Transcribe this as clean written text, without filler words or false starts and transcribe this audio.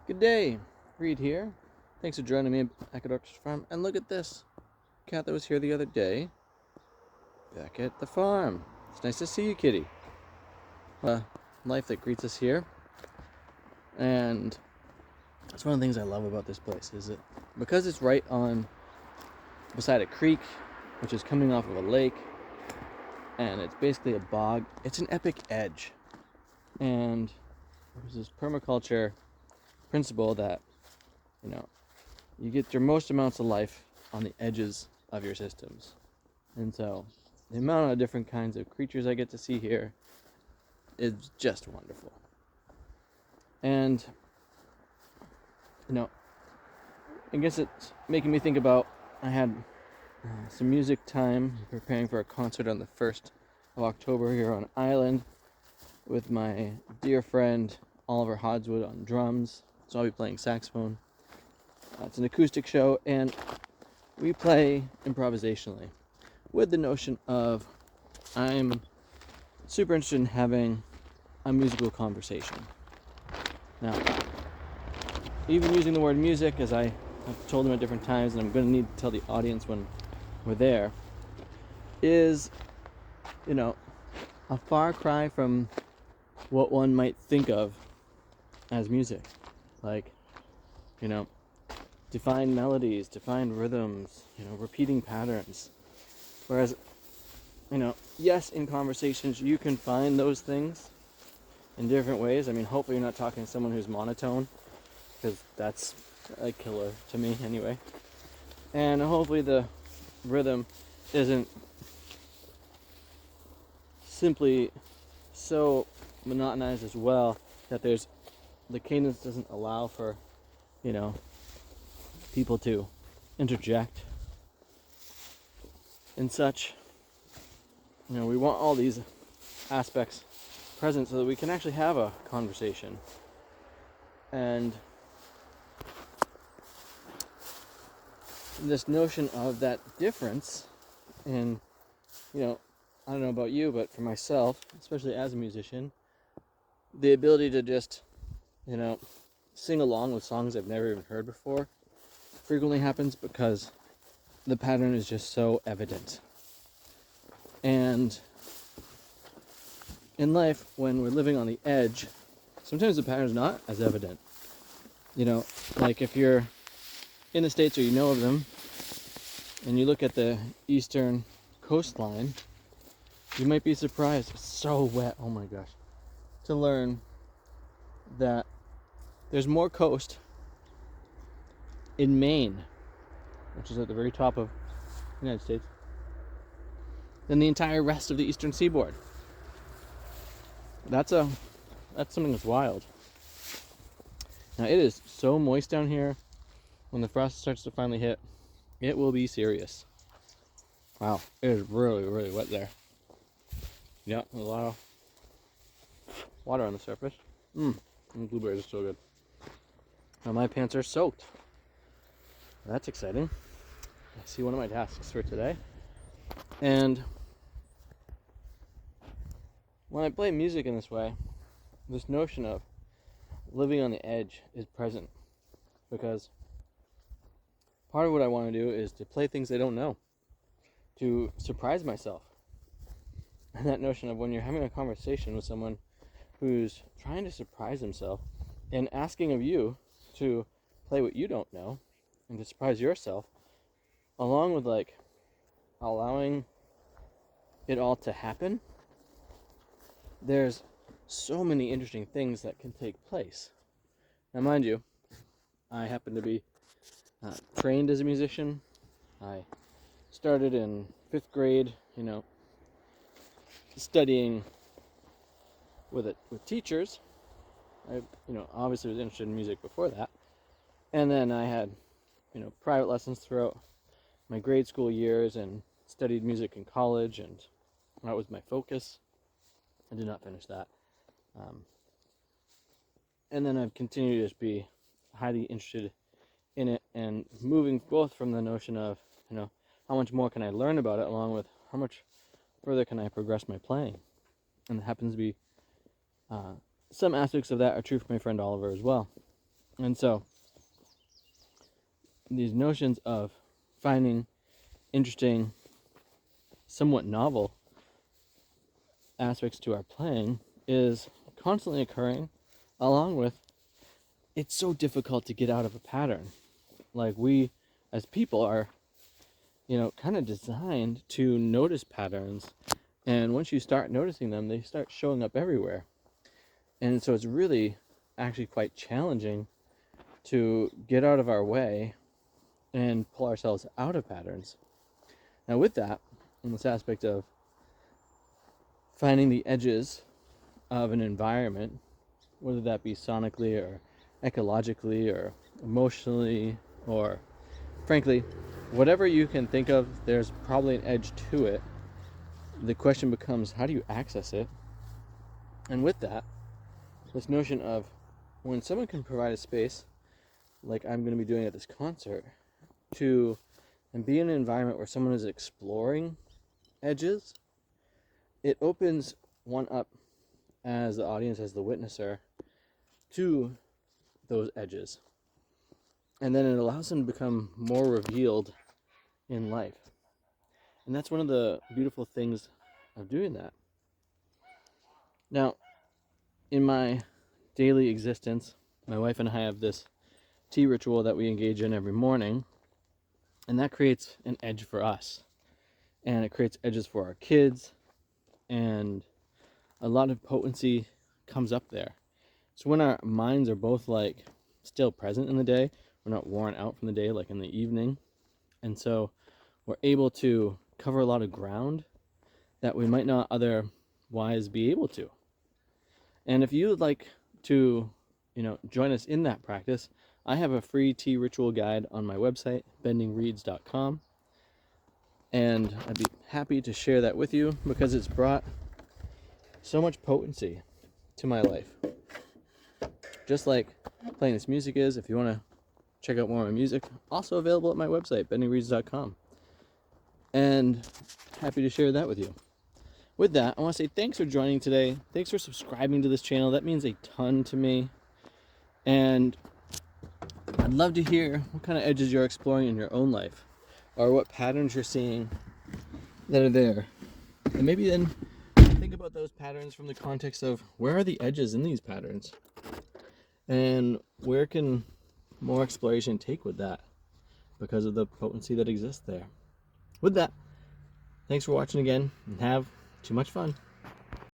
Good day, Reed here. Thanks for joining me back at Orchestra Farm. And look at this cat that was here the other day, back at the farm. It's nice to see you, kitty. Life that greets us here. And that's one of the things I love about this place, is that because it's right on beside a creek, which is coming off of a lake, and it's basically a bog, it's an epic edge. And there's this permaculture principle that you get your most amounts of life on the edges of your systems. And so the amount of different kinds of creatures I get to see here is just wonderful. And I guess it's making me think about, I had some music time preparing for a concert on the 1st of October here on Island with my dear friend Oliver Hodswood on drums. So I'll be playing saxophone. It's an acoustic show, and we play improvisationally with the notion of I'm super interested in having a musical conversation. Now, even using the word music, as I have told them at different times, and I'm going to need to tell the audience when we're there, is, a far cry from what one might think of as music. Like, defined melodies, defined rhythms, repeating patterns. Whereas, yes, in conversations you can find those things in different ways. I mean, hopefully you're not talking to someone who's monotone, because that's a killer to me anyway. And hopefully the rhythm isn't simply so monotonized as well that the cadence doesn't allow for, people to interject and such. We want all these aspects present so that we can actually have a conversation. And this notion of that difference in, I don't know about you, but for myself, especially as a musician, the ability to just, sing along with songs I've never even heard before frequently happens because the pattern is just so evident. And in life, when we're living on the edge, sometimes the pattern's not as evident. Like if you're in the States or you know of them, and you look at the eastern coastline, you might be surprised, it's so wet, oh my gosh, to learn that there's more coast in Maine, which is at the very top of the United States, than the entire rest of the eastern seaboard. That's something that's wild. Now it is so moist down here. When the frost starts to finally hit, it will be serious. Wow, it is really, really wet there. Yeah, a lot of water on the surface. And blueberries are so good. Now my pants are soaked. That's exciting. I see one of my tasks for today. And when I play music in this way, this notion of living on the edge is present, because part of what I want to do is to play things I don't know, to surprise myself. And that notion of when you're having a conversation with someone who's trying to surprise himself and asking of you to play what you don't know and to surprise yourself, along with allowing it all to happen, there's so many interesting things that can take place. Now mind you, I happen to be trained as a musician. I started in 5th grade, studying with teachers. I obviously was interested in music before that. And then I had private lessons throughout my grade school years and studied music in college, and that was my focus. I did not finish that. And then I've continued to just be highly interested in it, and moving both from the notion of, how much more can I learn about it, along with how much further can I progress my playing. And it happens to be some aspects of that are true for my friend Oliver as well. And so these notions of finding interesting, somewhat novel aspects to our playing is constantly occurring, along with it's so difficult to get out of a pattern. Like, we as people are, kind of designed to notice patterns, and once you start noticing them, they start showing up everywhere. And so it's really actually quite challenging to get out of our way and pull ourselves out of patterns. Now, with that, in this aspect of finding the edges of an environment, whether that be sonically or ecologically or emotionally, or frankly, whatever you can think of, there's probably an edge to it. The question becomes, how do you access it? And with that, this notion of when someone can provide a space, like I'm going to be doing at this concert, to and be in an environment where someone is exploring edges, it opens one up as the audience, as the witnesser, to those edges. And then it allows them to become more revealed in life. And that's one of the beautiful things of doing that. Now, in my daily existence, my wife and I have this tea ritual that we engage in every morning, and that creates an edge for us. And it creates edges for our kids, and a lot of potency comes up there. So when our minds are both like still present in the day, we're not worn out from the day like in the evening, and so we're able to cover a lot of ground that we might not otherwise be able to. And if you would like to, join us in that practice, I have a free tea ritual guide on my website, bendingreeds.com, and I'd be happy to share that with you because it's brought so much potency to my life. Just like playing this music is. If you want to check out more of my music, also available at my website, bendingreeds.com. And happy to share that with you. With that, I want to say thanks for joining today. Thanks for subscribing to this channel. That means a ton to me. And I'd love to hear what kind of edges you're exploring in your own life, or what patterns you're seeing that are there. And maybe then think about those patterns from the context of, where are the edges in these patterns? And where can more exploration take with that because of the potency that exists there? With that, thanks for watching again, and have too much fun.